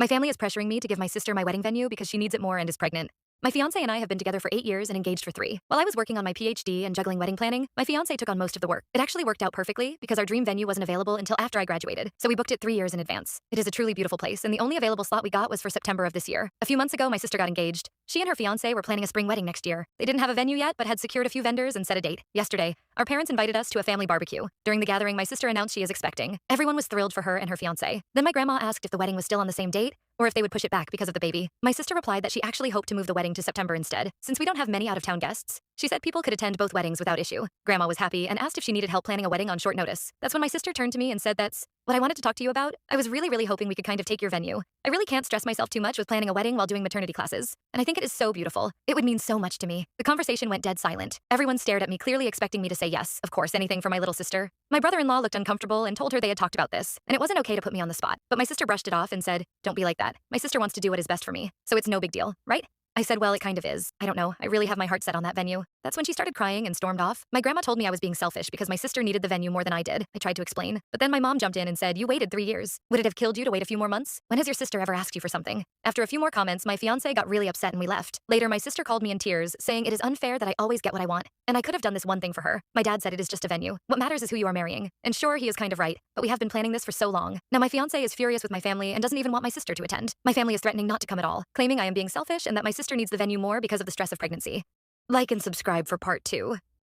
My family is pressuring me to give my sister my wedding venue because she needs it more and is pregnant. My fiance and I have been together for 8 years and engaged for 3. While I was working on my PhD and juggling wedding planning, my fiance took on most of the work. It actually worked out perfectly because our dream venue wasn't available until after I graduated, so we booked it 3 years in advance. It is a truly beautiful place, and the only available slot we got was for September of this year. A few months ago, my sister got engaged. She and her fiance were planning a spring wedding next year. They didn't have a venue yet, but had secured a few vendors and set a date. Yesterday, our parents invited us to a family barbecue. During the gathering, my sister announced she is expecting. Everyone was thrilled for her and her fiance. Then my grandma asked if the wedding was still on the same date, or if they would push it back because of the baby. My sister replied that she actually hoped to move the wedding to September instead, since we don't have many out-of-town guests. She said people could attend both weddings without issue. Grandma was happy and asked if she needed help planning a wedding on short notice. That's when my sister turned to me and said, "That's what I wanted to talk to you about. I was really hoping we could kind of take your venue. I really can't stress myself too much with planning a wedding while doing maternity classes. And I think it is so beautiful. It would mean so much to me." The conversation went dead silent. Everyone stared at me, clearly expecting me to say yes, of course, anything for my little sister. My brother-in-law looked uncomfortable and told her they had talked about this, and it wasn't okay to put me on the spot. But my sister brushed it off and said, "Don't be like that. My sister wants to do what is best for me, so it's no big deal, right?" I said, "Well, it kind of is. I don't know. I really have my heart set on that venue." That's when she started crying and stormed off. My grandma told me I was being selfish because my sister needed the venue more than I did. I tried to explain. But then my mom jumped in and said, "You waited 3 years. Would it have killed you to wait a few more months? When has your sister ever asked you for something?" After a few more comments, my fiance got really upset and we left. Later, my sister called me in tears, saying it is unfair that I always get what I want, and I could have done this one thing for her. My dad said it is just a venue. What matters is who you are marrying. And sure, he is kind of right, but we have been planning this for so long. Now my fiance is furious with my family and doesn't even want my sister to attend. My family is threatening not to come at all, claiming I am being selfish and that my sister needs the venue more because of the stress of pregnancy. Like and subscribe for part 2.